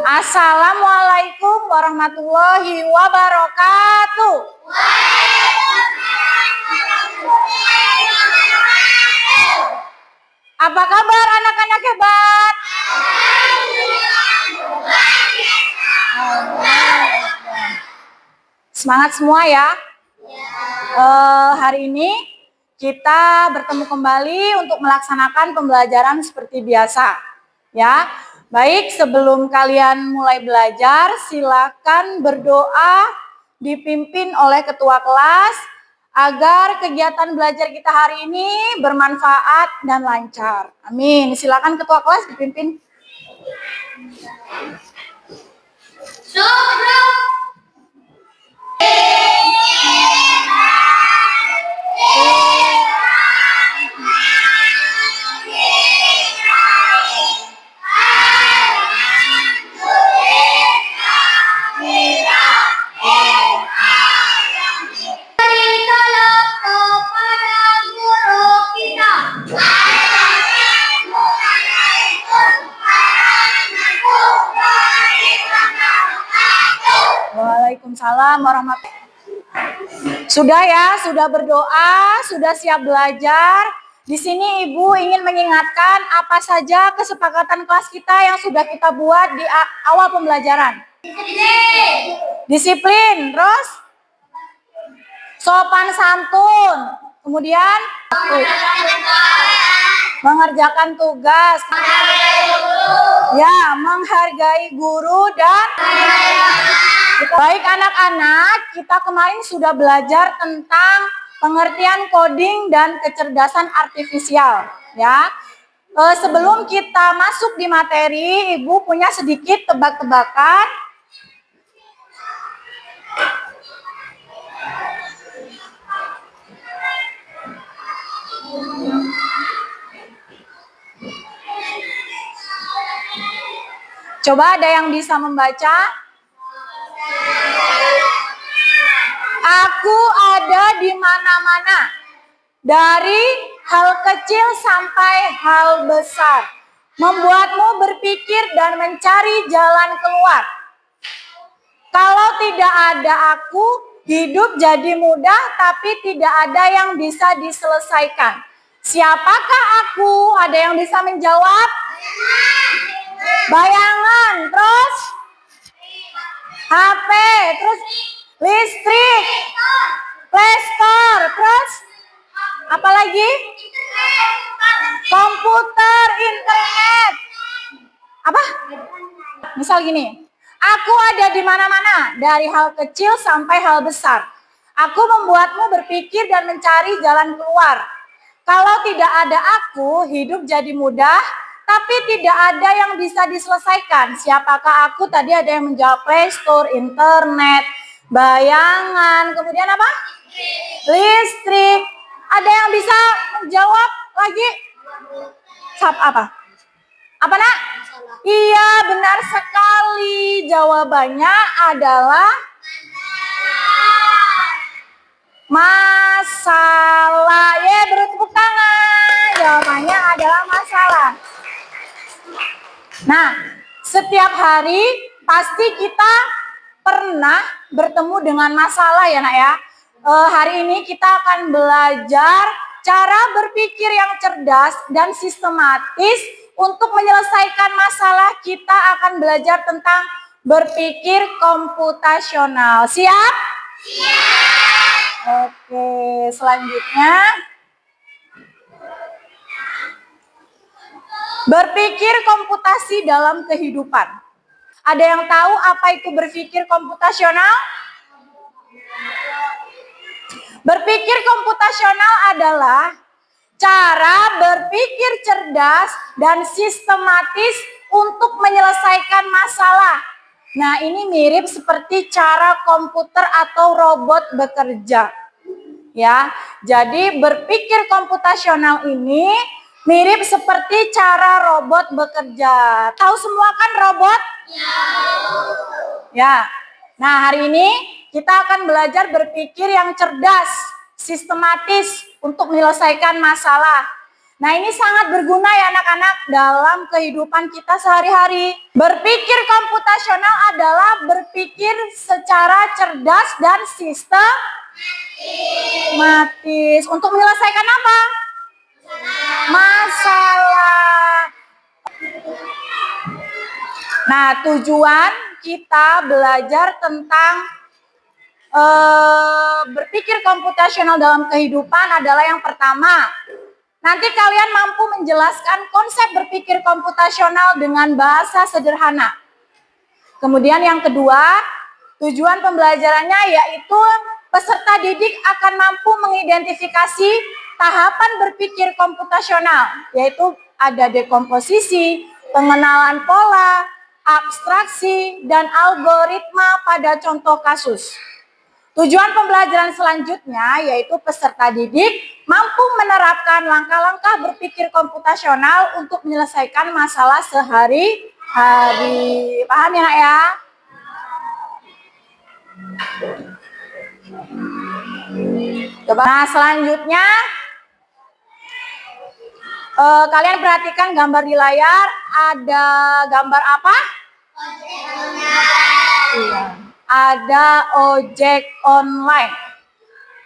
Assalamualaikum warahmatullahi wabarakatuh. Apa kabar anak-anak hebat? Semangat semua ya. Hari ini kita bertemu kembali untuk melaksanakan pembelajaran seperti biasa. Ya, baik, sebelum kalian mulai belajar, silakan berdoa dipimpin oleh ketua kelas agar kegiatan belajar kita hari ini bermanfaat dan lancar. Amin. Silakan ketua kelas dipimpin. Waalaikumsalam warahmatullahi wabarakatuh. Sudah ya, sudah berdoa, sudah siap belajar. Di sini Ibu ingin mengingatkan apa saja kesepakatan kelas kita yang sudah kita buat di awal pembelajaran. Disiplin, terus sopan santun, kemudian mengerjakan tugas, ya, menghargai guru dan baik anak-anak, kita kemarin sudah belajar tentang pengertian coding dan kecerdasan artifisial, ya. Sebelum kita masuk di materi, Ibu punya sedikit tebak-tebakan. Coba ada yang bisa membaca? Aku ada di mana-mana, dari hal kecil sampai hal besar, membuatmu berpikir dan mencari jalan keluar. Kalau tidak ada aku, hidup jadi mudah tapi tidak ada yang bisa diselesaikan. Siapakah aku? Ada yang bisa menjawab? Bayangan, terus HP, terus listrik, playstore, terus apa lagi? Komputer, internet. Apa? Misal gini, aku ada di mana-mana, dari hal kecil sampai hal besar. Aku membuatmu berpikir dan mencari jalan keluar. Kalau tidak ada aku, hidup jadi mudah, tapi tidak ada yang bisa diselesaikan. Siapakah aku? Tadi ada yang menjawab playstore, internet, bayangan, kemudian apa? Listrik. Ada yang bisa menjawab lagi? Apa? Apa nak? Iya, benar sekali. Jawabannya adalah masalah. Ya, beri tepuk tangan. Jawabannya adalah masalah. Nah, setiap hari pasti kita pernah bertemu dengan masalah ya nak ya. Hari ini kita akan belajar cara berpikir yang cerdas dan sistematis untuk menyelesaikan masalah. Kita akan belajar tentang berpikir komputasional. Siap? Siap. Oke, selanjutnya berpikir komputasi dalam kehidupan. Ada yang tahu apa itu berpikir komputasional? Berpikir komputasional adalah cara berpikir cerdas dan sistematis untuk menyelesaikan masalah. Nah, ini mirip seperti cara komputer atau robot bekerja. Ya, jadi berpikir komputasional ini mirip seperti cara robot bekerja. Tahu semua kan robot? Ya. Nah, hari ini kita akan belajar berpikir yang cerdas, sistematis untuk menyelesaikan masalah. Nah, ini sangat berguna ya anak-anak dalam kehidupan kita sehari-hari. Berpikir komputasional adalah berpikir secara cerdas dan sistematis. Untuk menyelesaikan apa? Masalah. Nah, tujuan kita belajar tentang berpikir komputasional dalam kehidupan adalah yang pertama, nanti kalian mampu menjelaskan konsep berpikir komputasional dengan bahasa sederhana. Kemudian yang kedua, tujuan pembelajarannya yaitu peserta didik akan mampu mengidentifikasi tahapan berpikir komputasional, yaitu ada dekomposisi, pengenalan pola, abstraksi, dan algoritma pada contoh kasus. Tujuan pembelajaran selanjutnya yaitu peserta didik mampu menerapkan langkah-langkah berpikir komputasional untuk menyelesaikan masalah sehari-hari. Paham ya, Nak ya? Coba. Nah, selanjutnya kalian perhatikan gambar di layar. Ada gambar apa? Iya. Ada ojek online.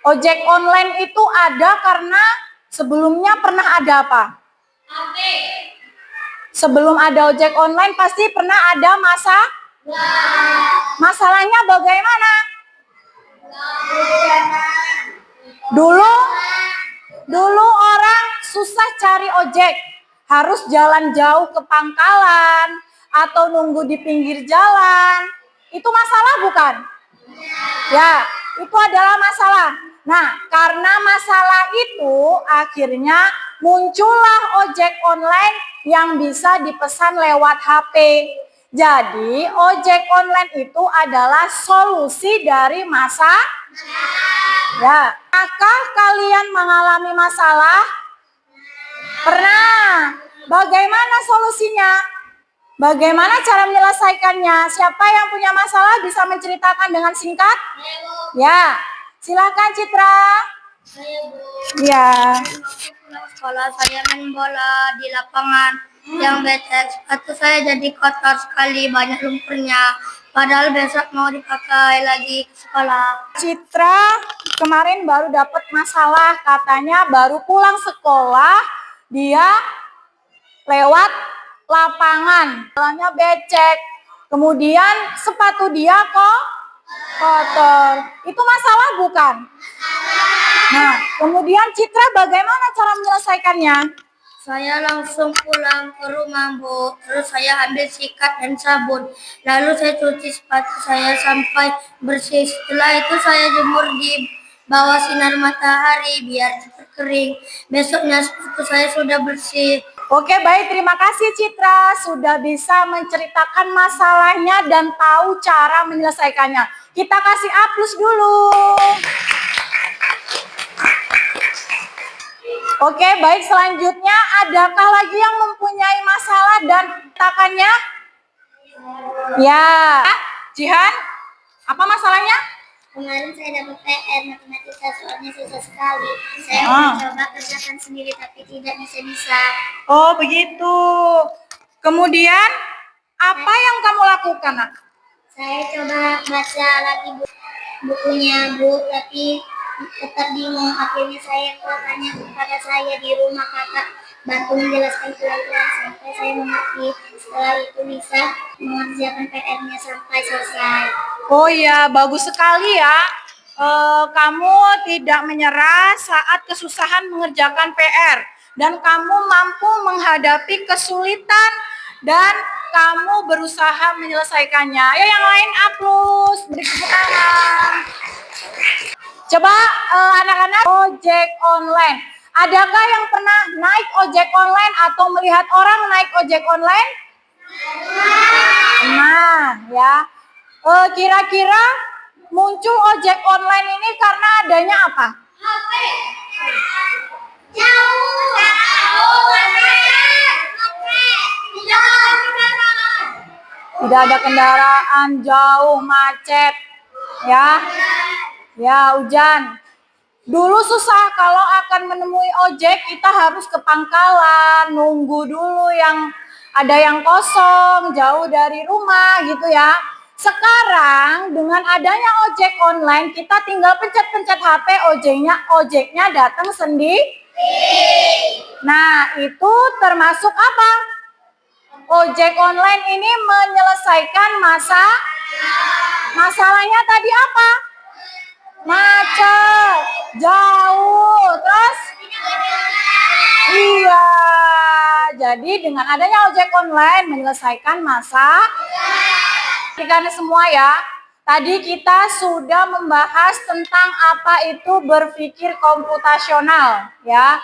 Ojek online itu ada karena sebelumnya pernah ada apa? Sebelum ada ojek online pasti pernah ada masalahnya bagaimana? Dulu orang susah cari ojek, harus jalan jauh ke pangkalan atau nunggu di pinggir jalan. Itu masalah bukan? Ya, itu adalah masalah. Nah, karena masalah itu akhirnya muncullah ojek online yang bisa dipesan lewat HP. Jadi, ojek online itu adalah solusi dari ya. Apakah kalian mengalami masalah? Pernah. Bagaimana solusinya? Bagaimana cara menyelesaikannya? Siapa yang punya masalah bisa menceritakan dengan singkat? Ya, silakan Citra. Saya, Bu. Ya. Pulang sekolah saya main bola di lapangan yang becek. Sepatu saya jadi kotor sekali, banyak lumpurnya. Padahal besok mau dipakai lagi ke sekolah. Citra kemarin baru dapat masalah, katanya baru pulang sekolah, dia lewat lapangan, jalannya becek, kemudian sepatu dia kok kotor. Itu masalah bukan? Nah, kemudian Citra bagaimana cara menyelesaikannya? Saya langsung pulang ke rumah, Bu. Terus saya ambil sikat dan sabun. Lalu saya cuci sepatu saya sampai bersih. Setelah itu saya jemur di bawah sinar matahari biar cepat kering. Besoknya sepatu saya sudah bersih. Oke, baik. Terima kasih Citra sudah bisa menceritakan masalahnya dan tahu cara menyelesaikannya. Kita kasih aplaus dulu. Oke, baik. Selanjutnya, adakah lagi yang mempunyai masalah dan takannya? Ya, Jihan, apa masalahnya? Kemarin saya dapat PR matematika, soalnya susah sekali. Saya mencoba kerjakan sendiri tapi tidak bisa-bisa. Oh, begitu. Kemudian, apa yang kamu lakukan, Nak? Saya coba baca lagi bukunya, Bu, tapi tetap bingung. Akhirnya saya tanya kepada saya di rumah, kakak bantu menjelaskan pelan-pelan sampai saya mengerti. Setelah itu bisa mengerjakan PR-nya sampai selesai. Oh ya, bagus sekali ya. Kamu tidak menyerah saat kesusahan mengerjakan PR. Dan kamu mampu menghadapi kesulitan dan kamu berusaha menyelesaikannya. Ayo yang lain aplaus, beri tepuk tangan. Coba anak-anak ojek online. Adakah yang pernah naik ojek online atau melihat orang naik ojek online? Nah, ya. Kira-kira muncul ojek online ini karena adanya apa? HP. Jauh. Tidak ada kendaraan, jauh, macet. Ya. Ya, hujan. Dulu susah kalau akan menemui ojek, kita harus ke pangkalan, nunggu dulu yang ada yang kosong, jauh dari rumah gitu ya. Sekarang dengan adanya ojek online, kita tinggal pencet-pencet HP, ojeknya datang sendiri. Nah, itu termasuk apa? Ojek online ini menyelesaikan masalahnya tadi apa? Macet, jauh, terus? Iya, jadi dengan adanya ojek online menyelesaikan Perhatikan semua ya. Tadi kita sudah membahas tentang apa itu berpikir komputasional ya.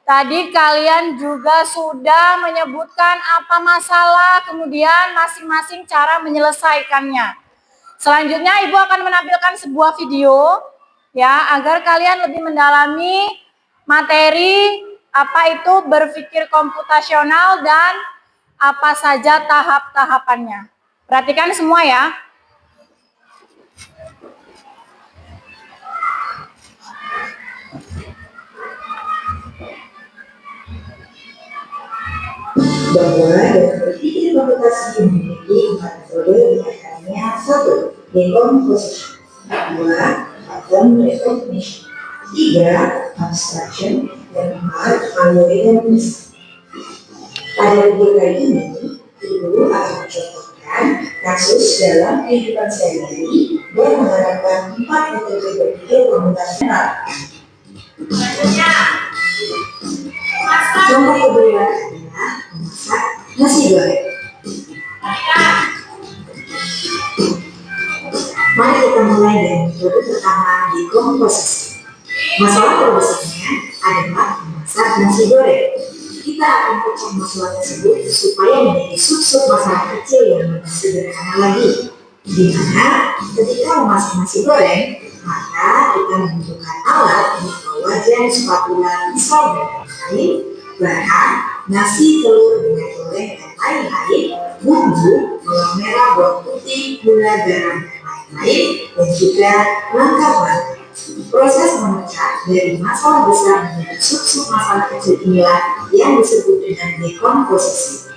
Tadi kalian juga sudah menyebutkan apa masalah, kemudian masing-masing cara menyelesaikannya. Selanjutnya Ibu akan menampilkan sebuah video ya agar kalian lebih mendalami materi apa itu berpikir komputasional dan apa saja tahap-tahapannya. Perhatikan semua ya. Bahwa dalam berpikir komputasi memiliki 4 metode, diantaranya 1. Decomposition, 2. Pattern recognition, 3. Abstraction, dan 4. Algorithm. Pada video kali ini, Ibu akan mencontohkan kasus dalam kehidupan sehari-hari dan menerapkan 4 metode berpikir komputasional. Contoh kedua adalah memasak nasi goreng. Mari kita mulai dari metode pertama, dekomposisi. Masalah terbesarnya adalah memasak nasi goreng. Kita akan pecah masalah tersebut supaya menjadi sub-sub masalah kecil yang lebih sederhana lagi. Di mana ketika memasak nasi goreng, maka kita membutuhkan alat berupa wajan, spatula, pisau, dan lain-lain, bahan, nasi, telur, minyak goreng, dan lain-lain, bumbu, bawang merah, bawang putih, gula, garam, dan lain-lain, dan juga langkah-langkah. Proses memecah dari masalah besar menjadi sub-sub masalah kecil inilah yang disebut dengan dekomposisi.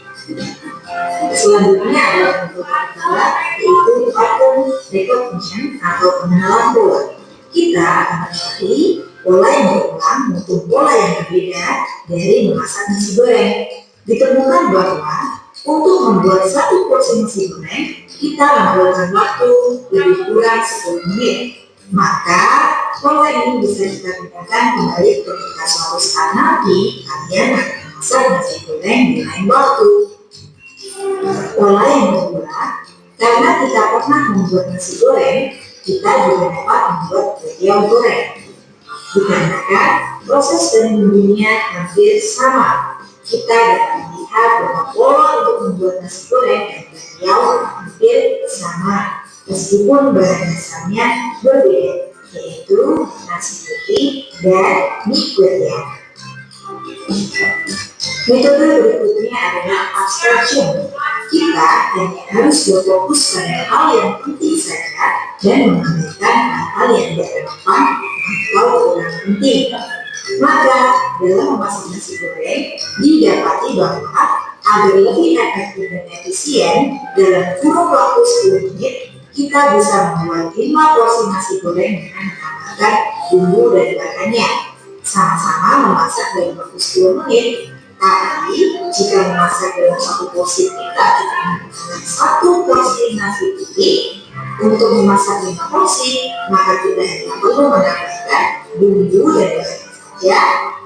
Selanjutnya adalah metode kedua, yaitu pattern recognition atau pengenalan pola. Kita akan mengetahui pola yang berulang maupun pola yang berbeda dari memasak nasi goreng. Ditemukan bahwa untuk membuat satu porsi nasi goreng, kita memerlukan waktu lebih kurang 10 menit. Maka pola ini bisa kita gunakan kembali ketika suatu saat nanti kalian akan memasak nasi goreng di lain waktu. Pola yang kedua, karena kita pernah membuat nasi goreng, kita juga dapat membuat kue goreng. Dikarenakan proses dan bumbunya hampir sama, kita dapat melihat bahwa pola untuk membuat nasi goreng dan kue hampir sama, meskipun bahan dasarnya berbeda, yaitu nasi putih dan mie kuetiau. Metode berikutnya adalah abstraction. Kita hanya harus berfokus pada hal yang penting saja dan mengabaikan hal-hal yang tidak relevan atau kurang penting. Maka dalam memasak nasi goreng didapati bahwa agar lebih efektif dan efisien dalam kurun waktu 10 menit kita bisa membuat 5 porsi nasi goreng dengan menambahkan bumbu dan bahannya. Sama-sama memasak dalam waktu 10 menit. Tapi jika memasak dalam satu porsi kita menggunakan 1 porsi nasi putih untuk memasak 5 porsi, maka kita hanya perlu menambahkan bumbu dan bahan saja,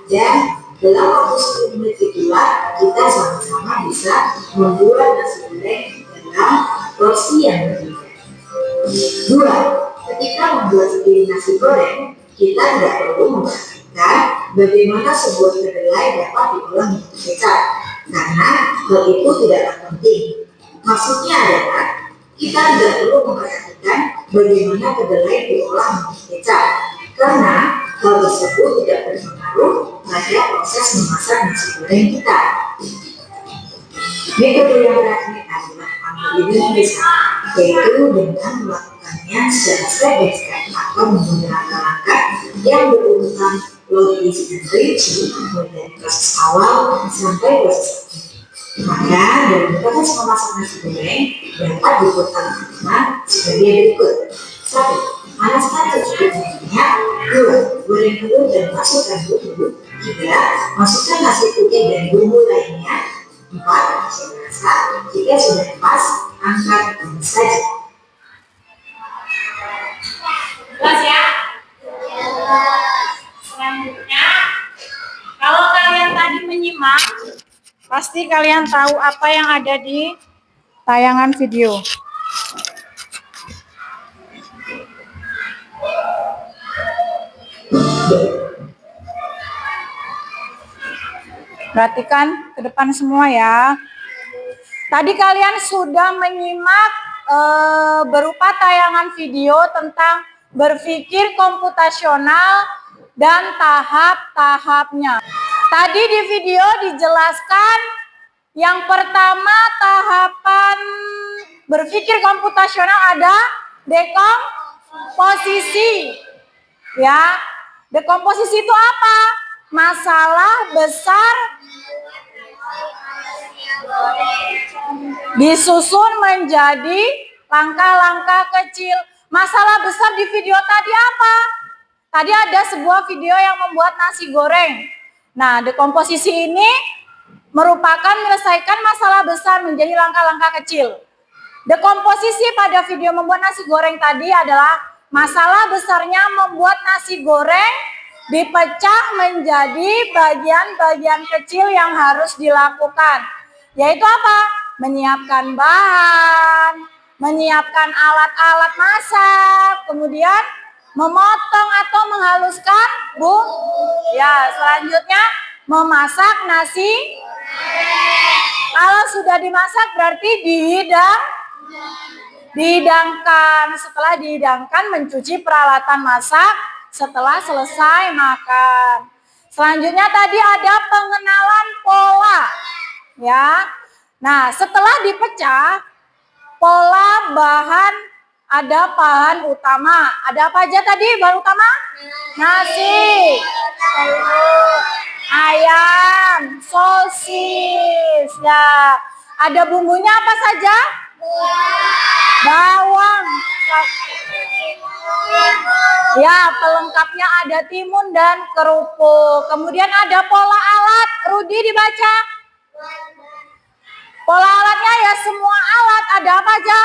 dan dalam waktu 10 menit itulah kita sama-sama bisa membuat nasi goreng dalam porsi yang berbeda. 2. Ketika membuat sepiring nasi goreng, kita tidak perlu memperhatikan bagaimana sebuah kedelai dapat diolah menjadi kecap, karena hal itu tidaklah penting. Maksudnya adalah kita tidak perlu memperhatikan bagaimana kedelai diolah menjadi kecap, karena hal tersebut tidak berpengaruh pada proses memasak nasi goreng kita. Metode yang terakhir adalah algoritma desain, yaitu dengan melakukannya secara step by step atau menggunakan langkah yang berurutan logis dan rinci mulai dari proses awal sampai proses akhir. Maka dalam proses memasak nasi goreng dapat dibuat sebagai berikut. 1. Panaskan secukupnya minyak. 2. Goreng telur dan masukkan bumbu. 3. Masukkan nasi putih dan bumbu lainnya. 4. Isi rasa. Jika sudah pas, angkat dan saji. Jelas ya? Selanjutnya, kalau kalian tadi menyimak, pasti kalian tahu apa yang ada di tayangan video. Perhatikan ke depan semua ya. Tadi kalian sudah menyimak berupa tayangan video tentang berpikir komputasional dan tahap-tahapnya. Tadi di video dijelaskan yang pertama tahapan berpikir komputasional ada dekomposisi. Ya, dekomposisi itu apa? Masalah besar disusun menjadi langkah-langkah kecil. Masalah besar di video tadi apa? Tadi ada sebuah video yang membuat nasi goreng. Nah, dekomposisi ini merupakan menyelesaikan masalah besar menjadi langkah-langkah kecil. Dekomposisi pada video membuat nasi goreng tadi adalah masalah besarnya membuat nasi goreng dipecah menjadi bagian-bagian kecil yang harus dilakukan. Yaitu apa? Menyiapkan bahan, menyiapkan alat-alat masak, kemudian memotong atau menghaluskan bumbu. Ya, selanjutnya memasak nasi. Kalau sudah dimasak berarti dihidangkan. Setelah dihidangkan mencuci peralatan masak setelah selesai makan. Selanjutnya tadi ada pengenalan pola. Ya. Nah, setelah dipecah pola bahan, ada bahan utama. Ada apa aja tadi bahan utama? Nasi, telur, ayam, sosis. Ya. Ada bumbunya apa saja? Bawang. Ya, pelengkapnya ada timun dan kerupuk. Kemudian ada pola alat. Rudi dibaca. Pola alatnya ya semua alat. Ada apa aja?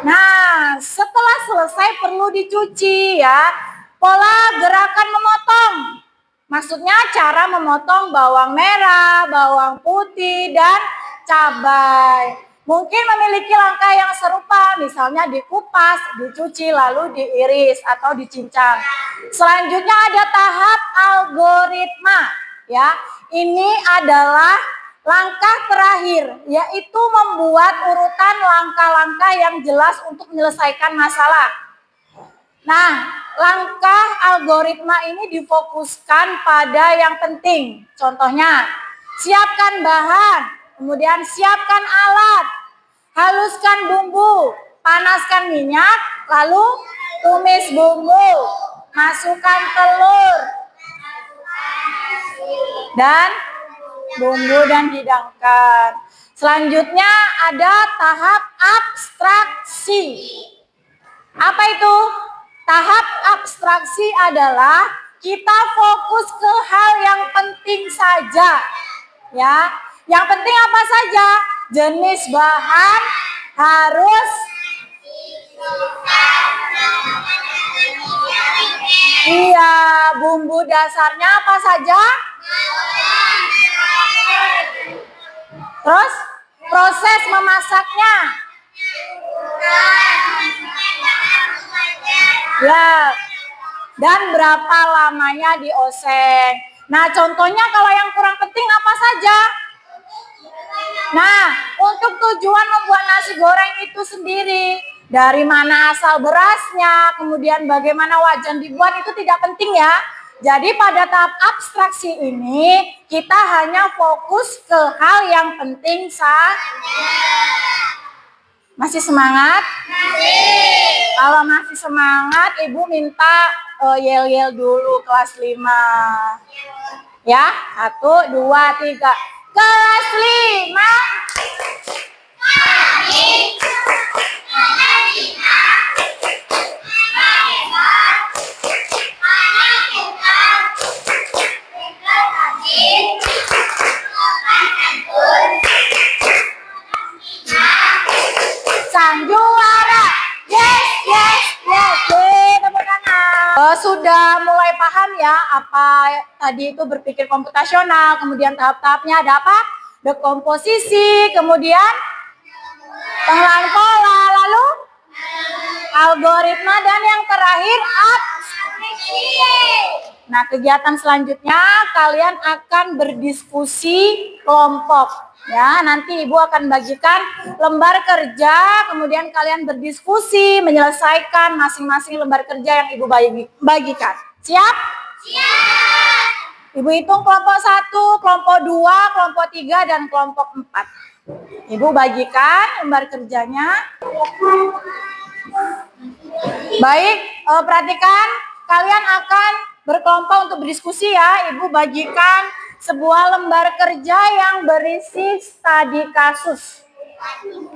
Nah, setelah selesai perlu dicuci ya. Pola gerakan memotong. Maksudnya cara memotong bawang merah, bawang putih, dan cabai. Mungkin memiliki langkah yang serupa, misalnya dikupas, dicuci, lalu diiris atau dicincang. Selanjutnya ada tahap algoritma. Ya, ini adalah langkah terakhir, yaitu membuat urutan langkah-langkah yang jelas untuk menyelesaikan masalah. Nah, langkah algoritma ini difokuskan pada yang penting. Contohnya, siapkan bahan, kemudian siapkan alat, haluskan bumbu, panaskan minyak, lalu tumis bumbu, masukkan telur, dan bumbu dan hidangkan. Selanjutnya ada tahap abstraksi. Apa itu? Tahap abstraksi adalah kita fokus ke hal yang penting saja. Ya, yang penting apa saja? Jenis bahan harus iya, bumbu dasarnya apa saja? Terus proses memasaknya. Ya, dan berapa lamanya dioseng. Nah, contohnya kalau yang kurang penting apa saja? Nah, untuk tujuan membuat nasi goreng itu sendiri, dari mana asal berasnya, kemudian bagaimana wajan dibuat itu tidak penting ya. Jadi pada tahap abstraksi ini, kita hanya fokus ke hal yang penting saja. Masih semangat? Kalau masih semangat, Ibu minta yel-yel dulu kelas 5. Ya, 1, 2, 3. Kelas 5. Sang juara. Yes, yes, yes. Tepuk tangan. Sudah mulai paham ya apa tadi itu berpikir komputasional, kemudian tahap-tahapnya ada apa? Dekomposisi, kemudian pengenalan pola, lalu algoritma, dan yang terakhir abstraksi. Nah, kegiatan selanjutnya kalian akan berdiskusi kelompok. Ya, nanti Ibu akan bagikan lembar kerja, kemudian kalian berdiskusi menyelesaikan masing-masing lembar kerja yang Ibu bagikan. Siap? Siap. Ibu hitung kelompok 1, kelompok 2, kelompok 3, dan kelompok 4. Ibu bagikan lembar kerjanya. Baik, perhatikan, kalian akan berkelompok untuk berdiskusi ya. Ibu bagikan sebuah lembar kerja yang berisi studi kasus.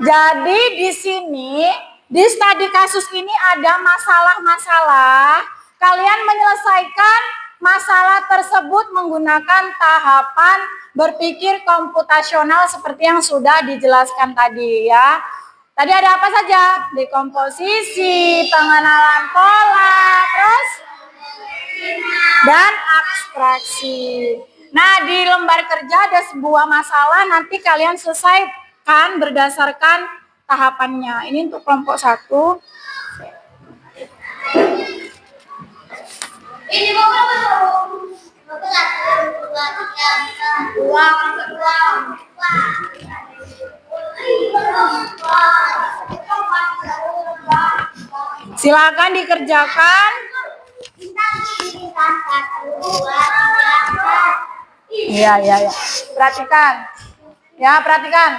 Jadi di sini, di studi kasus ini ada masalah-masalah. Kalian menyelesaikan masalah tersebut menggunakan tahapan berpikir komputasional seperti yang sudah dijelaskan tadi ya. Tadi ada apa saja? Dekomposisi, pengenalan pola, terus dan abstraksi. Nah, di lembar kerja ada sebuah masalah, nanti kalian selesaikan berdasarkan tahapannya. Ini untuk kelompok 1. Ini Silakan dikerjakan. Iya. Perhatikan. Ya, perhatikan.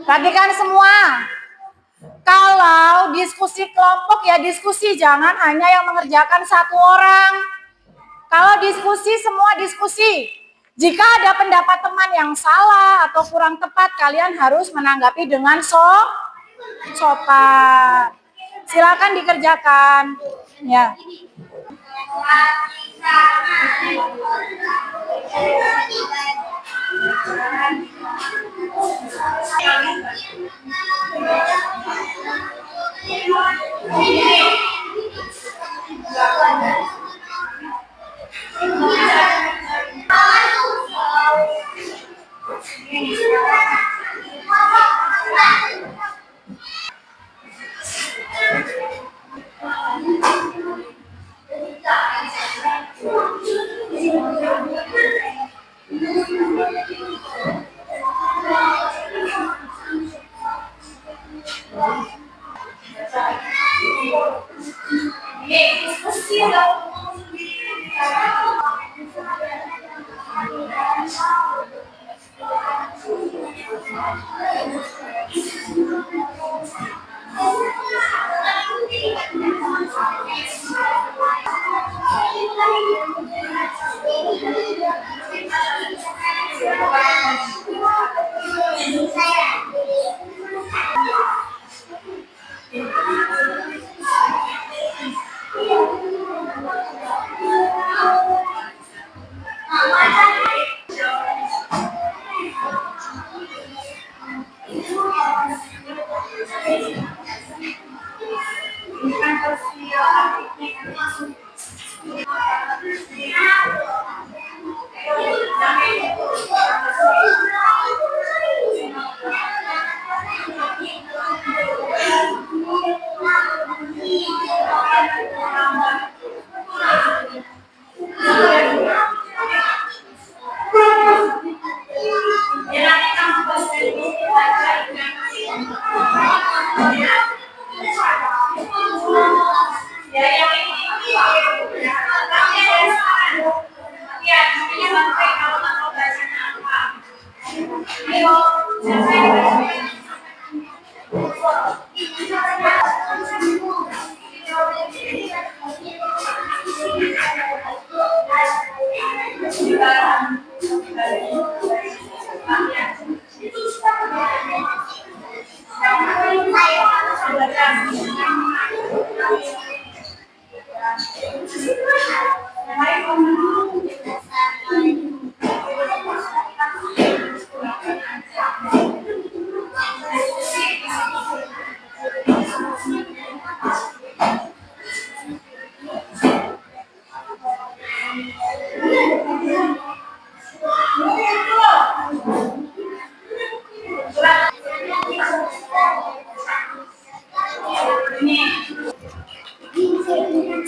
Perhatikan semua. Kalau diskusi kelompok ya diskusi, jangan hanya yang mengerjakan satu orang. Kalau diskusi, semua diskusi. Jika ada pendapat teman yang salah atau kurang tepat, kalian harus menanggapi dengan sopan. Silakan dikerjakan. Ya.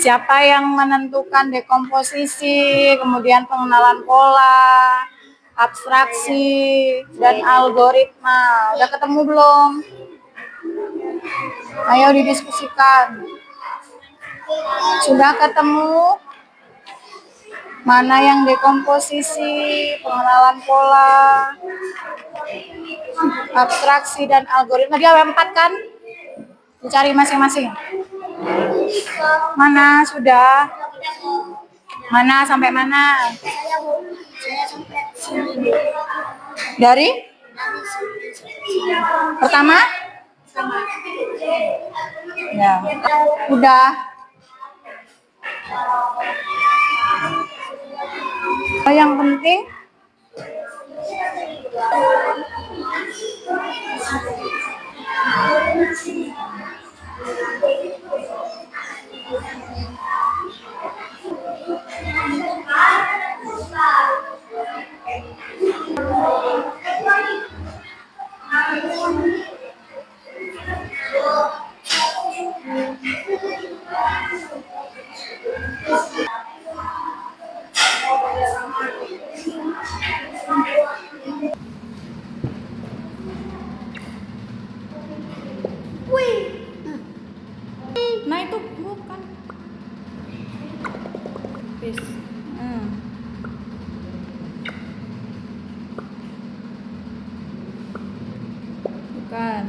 Siapa yang menentukan dekomposisi, kemudian pengenalan pola, abstraksi, dan algoritma? Udah ketemu belum? Ayo didiskusikan. Sudah ketemu? Mana yang dekomposisi, pengenalan pola, abstraksi, dan algoritma? Dia ada 4 kan? Dicari masing-masing. Mana sudah? Mana sampai mana? Saya sampai sini. Dari pertama? Ya. Udah. Yang penting nah itu bukan. Bis. Bukan.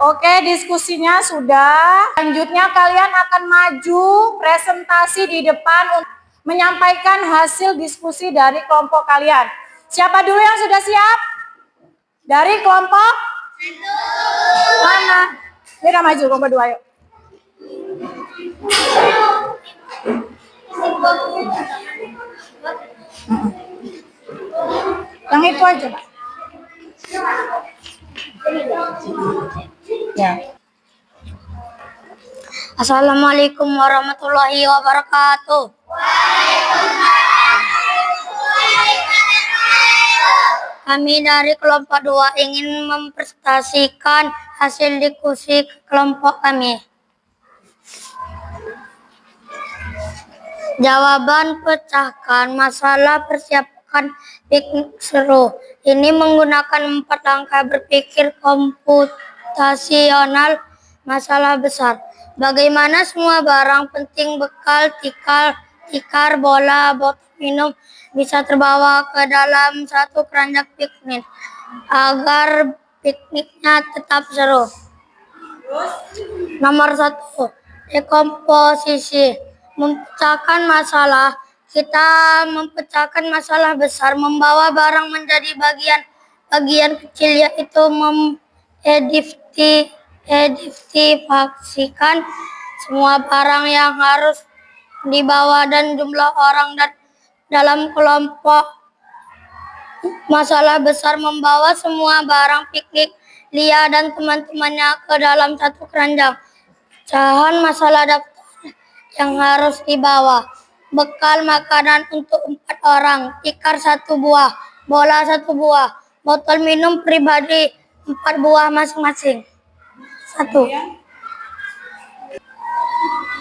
Oke, diskusinya sudah. Selanjutnya kalian akan maju presentasi di depan untuk menyampaikan hasil diskusi dari kelompok kalian. Siapa dulu yang sudah siap? Dari kelompok? Mana? Mira maju, kelompok 2 yuk. Yang itu aja, Pak. Ya. Assalamualaikum warahmatullahi wabarakatuh. Kami dari kelompok 2 ingin mempresentasikan hasil diskusi kelompok kami. Jawaban pecahkan masalah, persiapkan piknik seru. Ini menggunakan 4 langkah berpikir komputasional masalah besar. Bagaimana semua barang penting, bekal, tikar, bola, botol minum bisa terbawa ke dalam satu keranjang piknik agar pikniknya tetap seru. Nomor 1, dekomposisi. Memecahkan masalah. Kita memecahkan masalah besar, membawa barang menjadi bagian kecil, yaitu mengidentifikasikan semua barang yang harus dibawa dan jumlah orang dalam kelompok. Masalah besar, membawa semua barang piknik Lia dan teman-temannya ke dalam satu keranjang. Pecahan masalah daftar yang harus dibawa. Bekal makanan untuk 4 orang, tikar 1 buah, bola 1 buah, botol minum pribadi 4 buah masing-masing. 1.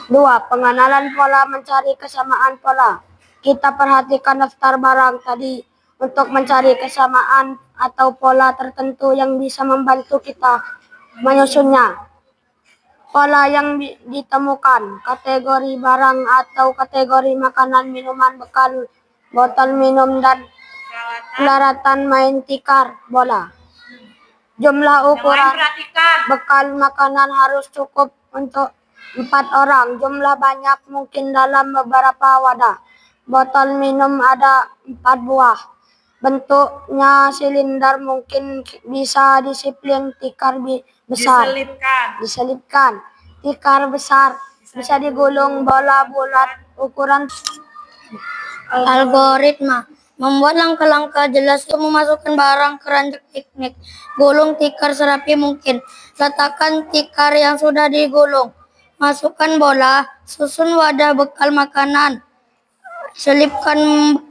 2. Pengenalan pola, mencari kesamaan pola. Kita perhatikan daftar barang tadi untuk mencari kesamaan atau pola tertentu yang bisa membantu kita menyusunnya. Pola yang ditemukan: kategori barang atau kategori makanan, minuman, bekal, botol minum, dan peralatan main, tikar, bola. Jumlah ukuran bekal makanan harus cukup untuk 4 orang. Jumlah banyak mungkin dalam beberapa wadah. Botol minum ada 4 buah. Bentuknya silinder, mungkin bisa disiplin. Tikar besar diselipkan. Tikar besar bisa digulung. Bola bulat ukuran. Algoritma: membuat langkah-langkah jelas untuk memasukkan barang ke keranjang piknik. Gulung tikar serapi mungkin. Letakkan tikar yang sudah digulung. Masukkan bola, susun wadah bekal makanan, selipkan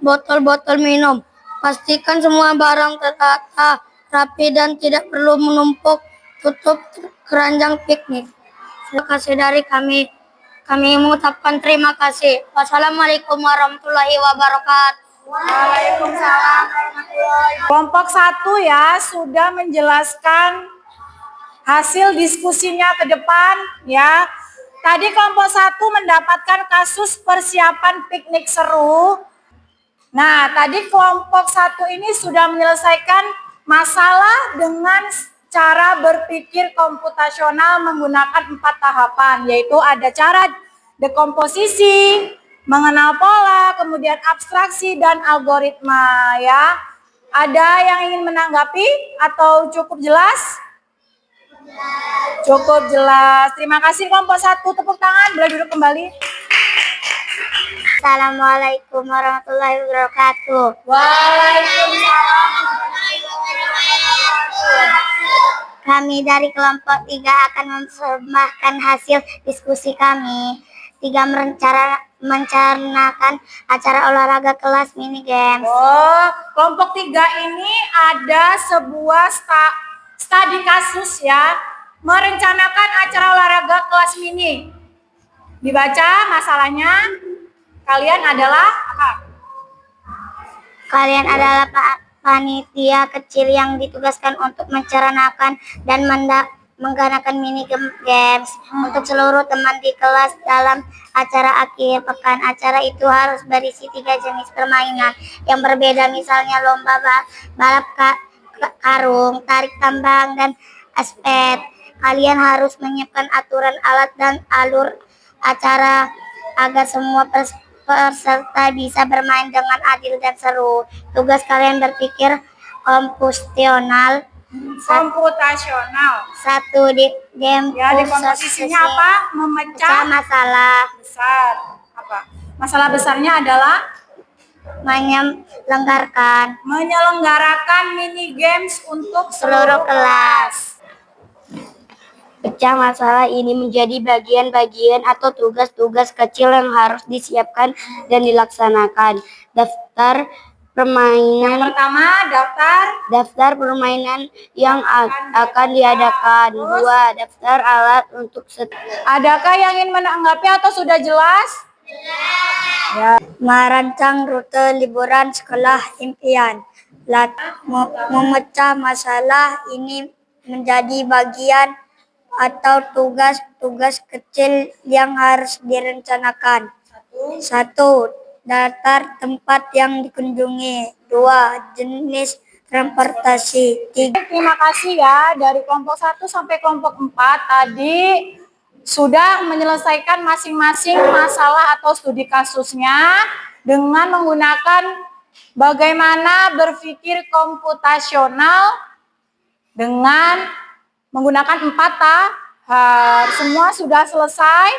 botol-botol minum. Pastikan semua barang tertata, rapi dan tidak perlu menumpuk. Tutup keranjang piknik. Terima kasih dari kami. Kami mengucapkan terima kasih. Wassalamualaikum warahmatullahi wabarakatuh. Waalaikumsalam warahmatullahi wabarakatuh. Kelompok 1 ya sudah menjelaskan hasil diskusinya ke depan ya. Tadi kelompok 1 mendapatkan kasus persiapan piknik seru. Nah, tadi kelompok 1 ini sudah menyelesaikan masalah dengan cara berpikir komputasional menggunakan 4 tahapan, yaitu ada cara dekomposisi, mengenal pola, kemudian abstraksi dan algoritma ya. Ada yang ingin menanggapi atau cukup jelas? Cukup jelas. Terima kasih kelompok 1, tepuk tangan, boleh duduk kembali. Assalamualaikum warahmatullahi wabarakatuh. Waalaikumsalam. Kami dari kelompok 3 akan mempersembahkan hasil diskusi kami. 3 merencanakan acara olahraga kelas mini games. Oh, kelompok 3 ini ada sebuah studi kasus ya, merencanakan acara olahraga kelas mini. Dibaca masalahnya, kalian adalah apa? Kalian adalah panitia kecil yang ditugaskan untuk merencanakan dan menggunakan mini games untuk seluruh teman di kelas dalam acara akhir pekan. Acara itu harus berisi 3 jenis permainan yang berbeda, misalnya lomba balap karung, tarik tambang, dan aspet. Kalian harus menyiapkan aturan alat dan alur acara agar semua peserta bisa bermain dengan adil dan seru. Tugas kalian berpikir komputasional. Satu di game Ya, dekomposisinya apa? Memecah masalah besar. Apa? Masalah besarnya adalah menyelenggarakan mini games untuk seluruh kelas. Pecah masalah ini menjadi bagian-bagian atau tugas-tugas kecil yang harus disiapkan dan dilaksanakan. Daftar permainan. Yang pertama, Daftar permainan yang akan diadakan. 2. Daftar alat untuk adakah yang ingin menanggapi atau sudah jelas? Ya. Merancang rute liburan sekolah impian. Memecah masalah ini menjadi bagian atau tugas-tugas kecil yang harus direncanakan. 1. Daftar tempat yang dikunjungi. 2. Jenis transportasi. 3. Terima kasih ya, dari kelompok 1 sampai kelompok 4 tadi sudah menyelesaikan masing-masing masalah atau studi kasusnya dengan menggunakan bagaimana berpikir komputasional dengan menggunakan 4 tahap. Semua sudah selesai?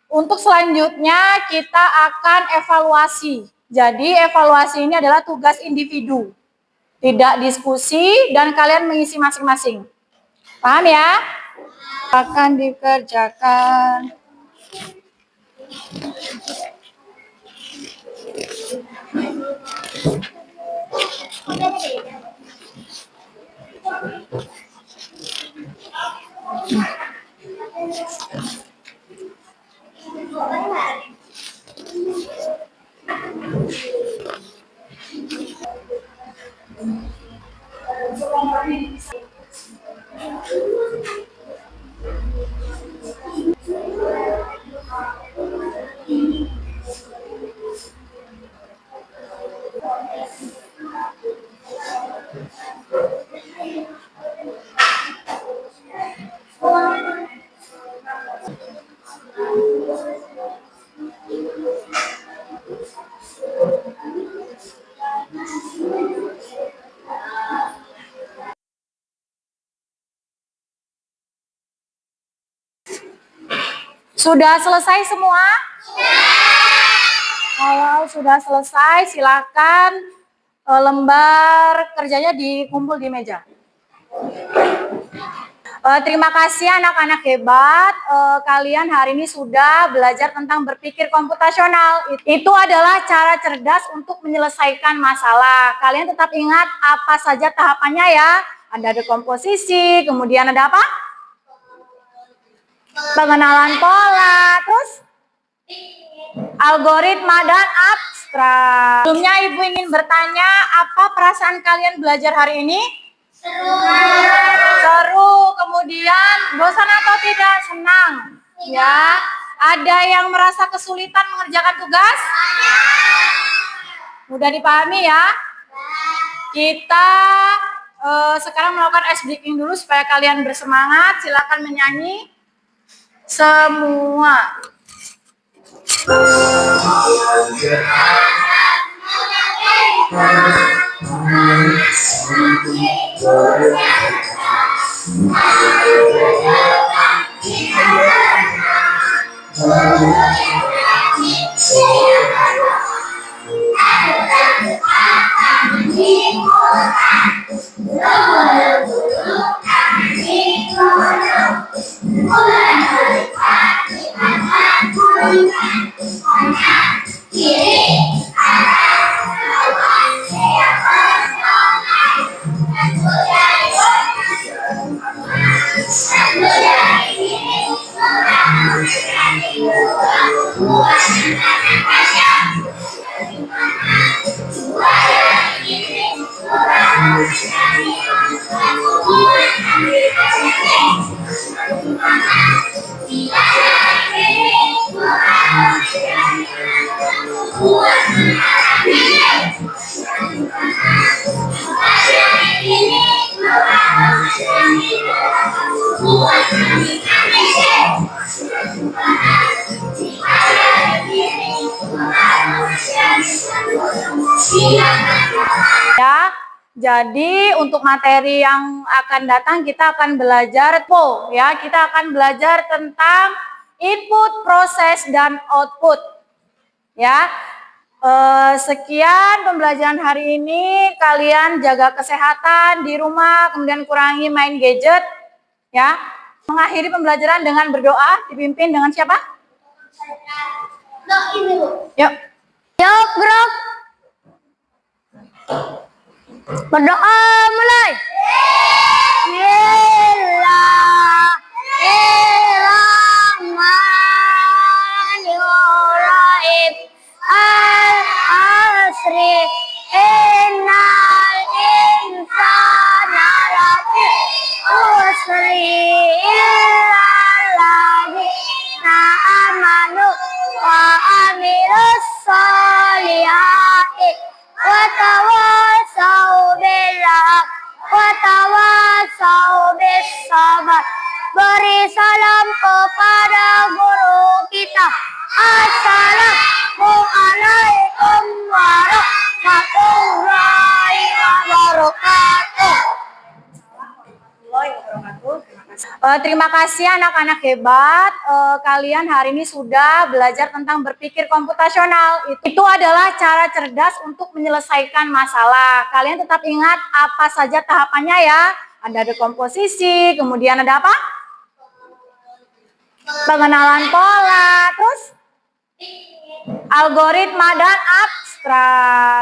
Untuk selanjutnya kita akan evaluasi. Jadi evaluasi ini adalah tugas individu, tidak diskusi, dan kalian mengisi masing-masing. Paham ya? Akan dikerjakan. Sudah selesai semua? Kalau sudah selesai, silakan lembar kerjanya dikumpul di meja. Terima kasih anak-anak hebat. Kalian hari ini sudah belajar tentang berpikir komputasional. Itu adalah cara cerdas untuk menyelesaikan masalah. Kalian tetap ingat apa saja tahapannya ya. Ada komposisi, kemudian ada apa? Pengenalan pola, terus algoritma dan abstrak. Sebelumnya Ibu ingin bertanya, apa perasaan kalian belajar hari ini? Seru, kemudian bosan atau tidak? Senang. Ya. Ada yang merasa kesulitan mengerjakan tugas? Mudah dipahami ya? Kita sekarang melakukan ice breaking dulu supaya kalian bersemangat. Silakan menyanyi semua. Ya, jadi untuk materi yang akan datang kita akan belajar ya, kita akan belajar tentang input, proses dan output. Ya. Sekian pembelajaran hari ini, kalian jaga kesehatan di rumah, kemudian kurangi main gadget, ya. Mengakhiri pembelajaran dengan berdoa, dipimpin dengan siapa? Yuk. Yuk, gerak. Berdoa mulai. Bismillahirrahmanirrahim. Al-asri innal insana lafi khusri illal ladzina amanu wa amilus solihati wa tawassaw billah wa tawassaw bis sabar. Beri salam kepada guru kita. Assalamualaikum warahmatullahi wabarakatuh. Terima kasih anak-anak hebat. Kalian hari ini sudah belajar tentang berpikir komputasional. Itu adalah cara cerdas untuk menyelesaikan masalah. Kalian tetap ingat apa saja tahapannya ya. Ada komposisi, kemudian ada apa? Pengenalan pola, terus algoritma dan abstrak.